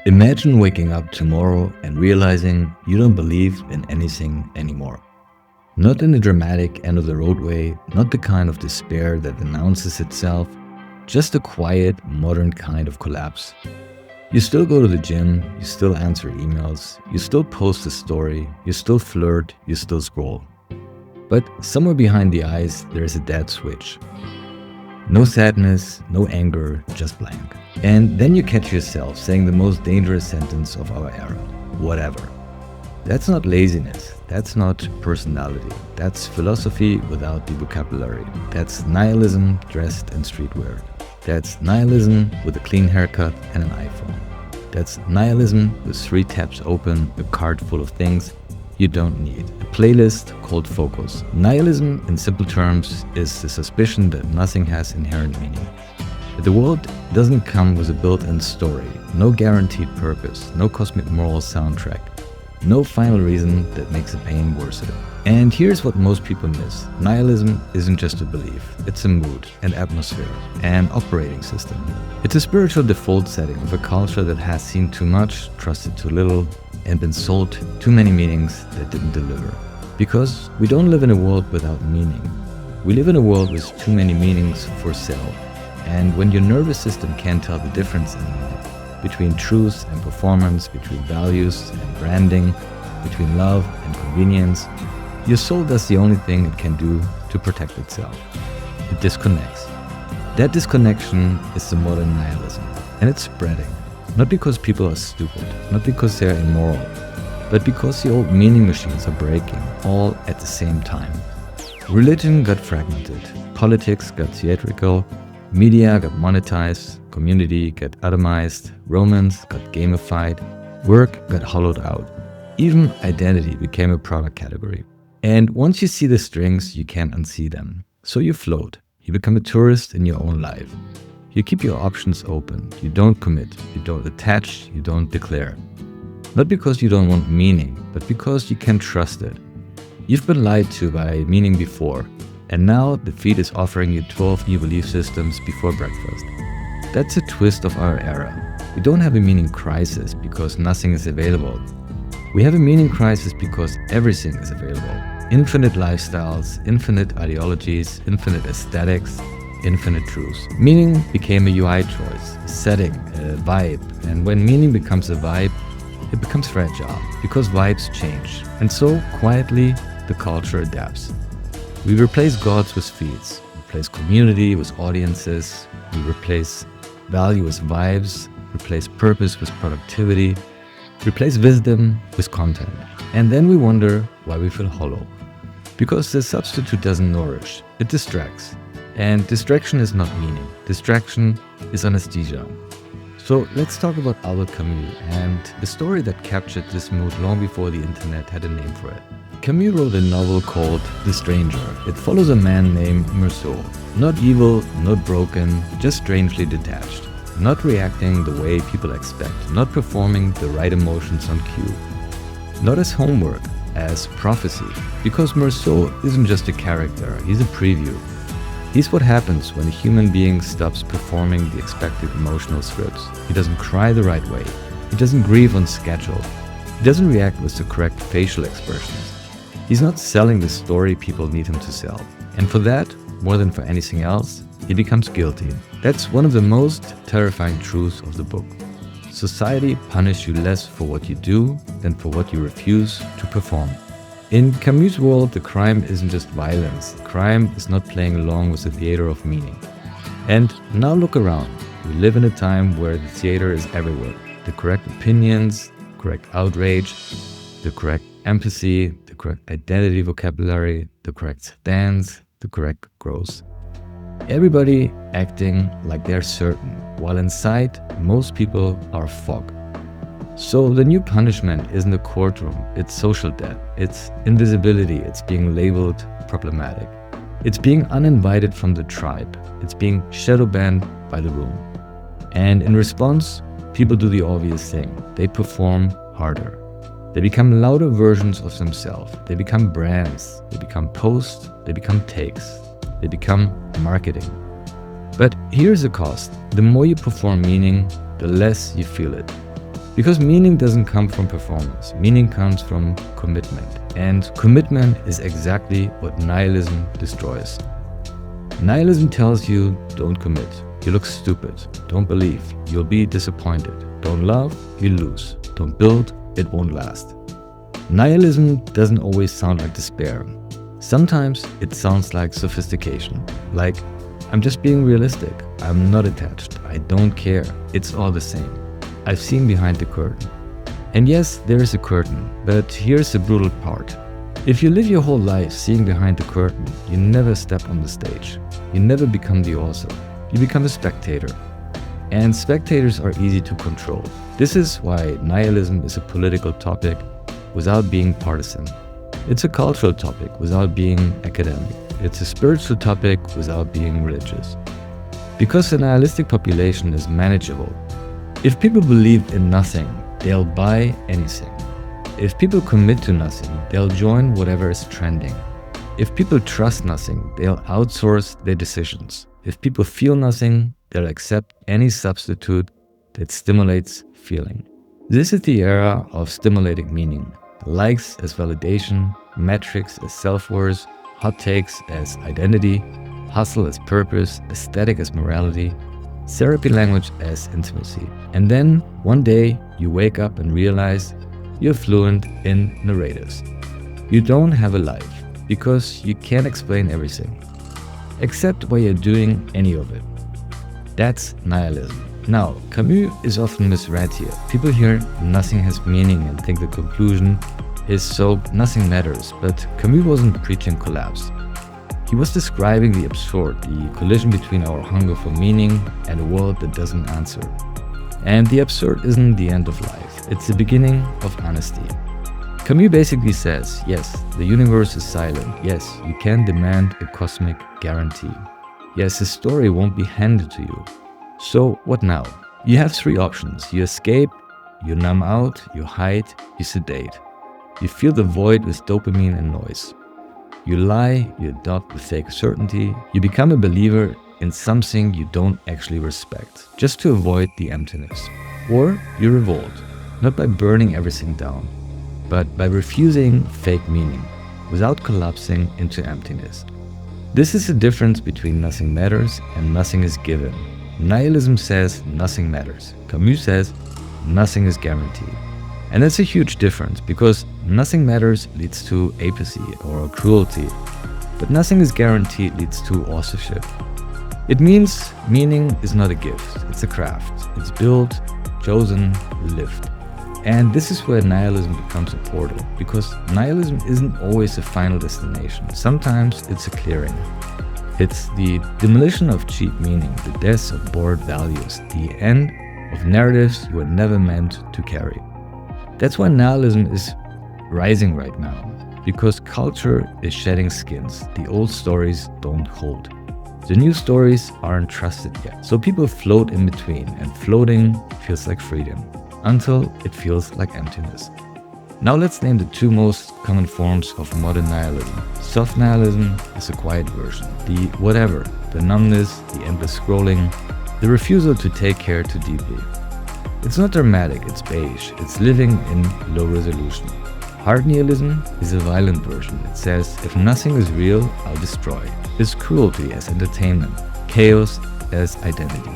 Imagine waking up tomorrow and realizing you don't believe in anything anymore. Not in a dramatic end of the road way, not the kind of despair that announces itself, just a quiet, modern kind of collapse. You still go to the gym, you still answer emails, you still post a story, you still flirt, you still scroll. But somewhere behind the eyes, there is a dead switch. No sadness, no anger, just blank. And then you catch yourself saying the most dangerous sentence of our era, whatever. That's not laziness, that's not personality, that's philosophy without the vocabulary. That's nihilism dressed in streetwear. That's nihilism with a clean haircut and an iPhone. That's nihilism with 3 tabs open, a cart full of things you don't need. A playlist called Focus. Nihilism, in simple terms, is the suspicion that nothing has inherent meaning. That the world doesn't come with a built-in story, no guaranteed purpose, no cosmic moral soundtrack, no final reason that makes the pain worth it. And here's what most people miss. Nihilism isn't just a belief, it's a mood, an atmosphere, an operating system. It's a spiritual default setting of a culture that has seen too much, trusted too little, and been sold too many meanings that didn't deliver. Because we don't live in a world without meaning. We live in a world with too many meanings for sale. And when your nervous system can't tell the difference anymore between truth and performance, between values and branding, between love and convenience, your soul does the only thing it can do to protect itself. It disconnects. That disconnection is the modern nihilism, and it's spreading. Not because people are stupid, not because they're immoral, but because the old meaning machines are breaking, all at the same time. Religion got fragmented, politics got theatrical, media got monetized, community got atomized, romance got gamified, work got hollowed out. Even identity became a product category. And once you see the strings, you can't unsee them. So you float. You become a tourist in your own life. You keep your options open. You don't commit. You don't attach. You don't declare. Not because you don't want meaning, but because you can't trust it. You've been lied to by meaning before, and now the feed is offering you 12 new belief systems before breakfast. That's a twist of our era. We don't have a meaning crisis because nothing is available. We have a meaning crisis because everything is available. Infinite lifestyles, infinite ideologies, infinite aesthetics, infinite truths. Meaning became a UI choice, a setting, a vibe. And when meaning becomes a vibe, it becomes fragile because vibes change. And so, quietly, the culture adapts. We replace gods with feeds, replace community with audiences, we replace value with vibes, replace purpose with productivity, replace wisdom with content. And then we wonder why we feel hollow. Because the substitute doesn't nourish, it distracts. And distraction is not meaning. Distraction is anesthesia. So let's talk about Albert Camus and the story that captured this mood long before the internet had a name for it. Camus wrote a novel called The Stranger. It follows a man named Meursault. Not evil, not broken, just strangely detached. Not reacting the way people expect, not performing the right emotions on cue. Not as homework, as prophecy. Because Meursault isn't just a character, he's a preview. He's what happens when a human being stops performing the expected emotional scripts. He doesn't cry the right way. He doesn't grieve on schedule. He doesn't react with the correct facial expressions. He's not selling the story people need him to sell. And for that, more than for anything else, he becomes guilty. That's one of the most terrifying truths of the book. Society punishes you less for what you do than for what you refuse to perform. In Camus' world, the crime isn't just violence. Crime is not playing along with the theater of meaning. And now look around. We live in a time where the theater is everywhere. The correct opinions, correct outrage, the correct empathy, the correct identity vocabulary, the correct stance, the correct growth. Everybody acting like they're certain, while inside, most people are fog. So the new punishment isn't a courtroom, it's social debt, it's invisibility, it's being labeled problematic. It's being uninvited from the tribe, it's being shadow banned by the room. And in response, people do the obvious thing, they perform harder. They become louder versions of themselves, they become brands, they become posts, they become takes, they become marketing. But here's the cost, the more you perform meaning, the less you feel it. Because meaning doesn't come from performance. Meaning comes from commitment. And commitment is exactly what nihilism destroys. Nihilism tells you, don't commit. You look stupid. Don't believe. You'll be disappointed. Don't love. You'll lose. Don't build. It won't last. Nihilism doesn't always sound like despair. Sometimes it sounds like sophistication. Like, I'm just being realistic. I'm not attached. I don't care. It's all the same. I've seen behind the curtain. And yes, there is a curtain, but here's the brutal part. If you live your whole life seeing behind the curtain, you never step on the stage. You never become the author. You become a spectator. And spectators are easy to control. This is why nihilism is a political topic without being partisan. It's a cultural topic without being academic. It's a spiritual topic without being religious. Because the nihilistic population is manageable. If people believe in nothing, they'll buy anything. If people commit to nothing, they'll join whatever is trending. If people trust nothing, they'll outsource their decisions. If people feel nothing, they'll accept any substitute that stimulates feeling. This is the era of stimulating meaning. Likes as validation, metrics as self-worth, hot takes as identity, hustle as purpose, aesthetic as morality, therapy language as intimacy. And then, one day, you wake up and realize you're fluent in narratives. You don't have a life, because you can't explain everything, except why you're doing any of it. That's nihilism. Now, Camus is often misread here. People hear nothing has meaning and think the conclusion is so nothing matters, but Camus wasn't preaching collapse. He was describing the absurd, the collision between our hunger for meaning and a world that doesn't answer. And the absurd isn't the end of life, it's the beginning of honesty. Camus basically says, yes, the universe is silent. Yes, you can demand a cosmic guarantee. Yes, the story won't be handed to you. So what now? You have three options. You escape, you numb out, you hide, you sedate. You fill the void with dopamine and noise. You lie, you adopt the fake certainty, you become a believer in something you don't actually respect, just to avoid the emptiness. Or you revolt, not by burning everything down, but by refusing fake meaning, without collapsing into emptiness. This is the difference between nothing matters and nothing is given. Nihilism says nothing matters. Camus says nothing is guaranteed. And that's a huge difference, because nothing matters leads to apathy or cruelty, but nothing is guaranteed leads to authorship. It means meaning is not a gift, it's a craft. It's built, chosen, lived. And this is where nihilism becomes a portal, because nihilism isn't always a final destination. Sometimes it's a clearing. It's the demolition of cheap meaning, the death of bored values, the end of narratives you were never meant to carry. That's why nihilism is rising right now, because culture is shedding skins. The old stories don't hold. The new stories aren't trusted yet. So people float in between, and floating feels like freedom, until it feels like emptiness. Now let's name the two most common forms of modern nihilism. Soft nihilism is a quiet version. The whatever, the numbness, the endless scrolling, the refusal to take care too deeply. It's not dramatic, it's beige, it's living in low resolution. Hard nihilism is a violent version. It says, if nothing is real, I'll destroy. It's cruelty as entertainment, chaos as identity,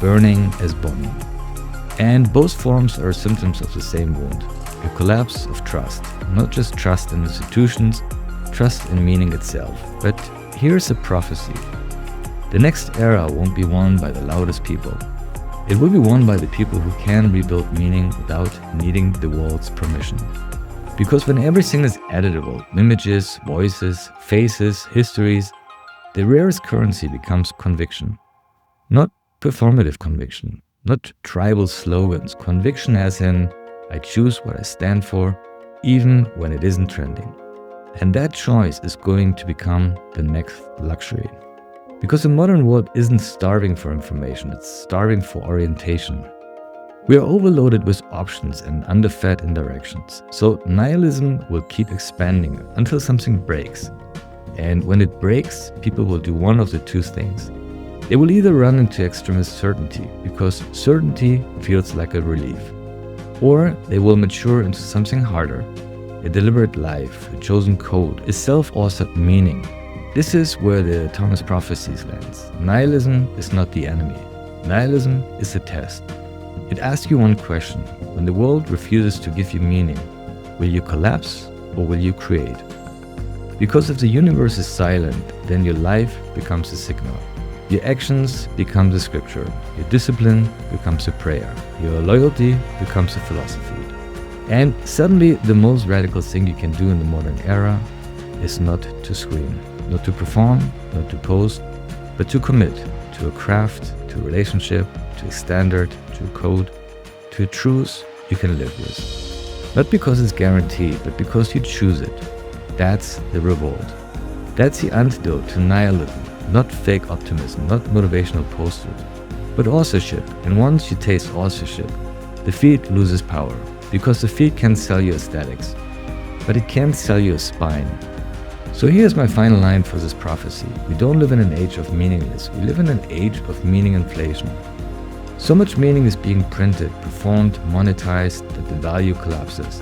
burning as bombing. And both forms are symptoms of the same wound, a collapse of trust. Not just trust in institutions, trust in meaning itself. But here's a prophecy. The next era won't be won by the loudest people. It will be won by the people who can rebuild meaning without needing the world's permission. Because when everything is editable, images, voices, faces, histories, the rarest currency becomes conviction. Not performative conviction, not tribal slogans, conviction as in, I choose what I stand for, even when it isn't trending. And that choice is going to become the next luxury. Because the modern world isn't starving for information, it's starving for orientation. We are overloaded with options and underfed in directions. So nihilism will keep expanding until something breaks. And when it breaks, people will do one of the two things. They will either run into extremist certainty, because certainty feels like a relief. or they will mature into something harder, a deliberate life, a chosen code, a self-authored meaning. This is where the TOMAAS prophecies lands. Nihilism is not the enemy. Nihilism is a test. It asks you one question: when the world refuses to give you meaning, will you collapse or will you create? Because if the universe is silent, then your life becomes a signal. Your actions become the scripture. Your discipline becomes a prayer. Your loyalty becomes a philosophy. And suddenly, the most radical thing you can do in the modern era is not to scream, not to perform, not to post, but to commit to a craft, to a relationship, to a standard, to a code, to a truth you can live with. Not because it's guaranteed, but because you choose it. That's the revolt. That's the antidote to nihilism. Not fake optimism, not motivational posters, but authorship. And once you taste authorship, the feed loses power, because the feed can sell you aesthetics, but it can't sell you a spine. So here's my final line for this prophecy. We don't live in an age of meaningless. We live in an age of meaning inflation. So much meaning is being printed, performed, monetized that the value collapses.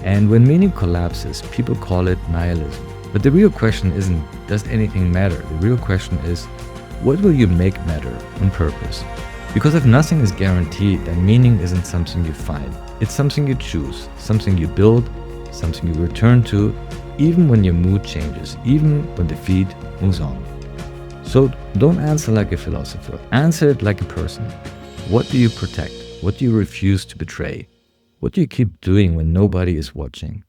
And when meaning collapses, people call it nihilism. But the real question isn't, does anything matter? The real question is, what will you make matter on purpose? Because if nothing is guaranteed, then meaning isn't something you find. It's something you choose, something you build, something you return to, even when your mood changes, even when the feed moves on. So don't answer like a philosopher. Answer it like a person. What do you protect? What do you refuse to betray? What do you keep doing when nobody is watching?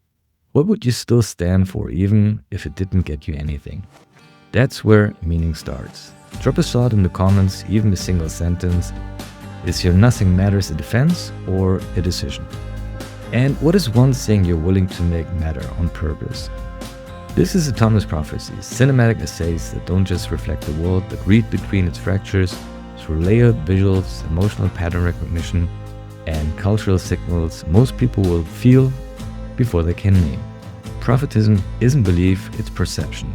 What would you still stand for even if it didn't get you anything? That's where meaning starts. Drop a thought in the comments, even a single sentence. Is your nothing matters a defense or a decision? And what is one thing you're willing to make matter on purpose? This is a TOMAAS prophecy, cinematic essays that don't just reflect the world, but read between its fractures through layered visuals, emotional pattern recognition, and cultural signals most people will feel before they can name. Prophetism isn't belief, it's perception.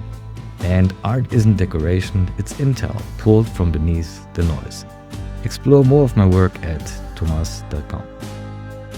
And art isn't decoration, it's intel pulled from beneath the noise. Explore more of my work at TOMAAS.com.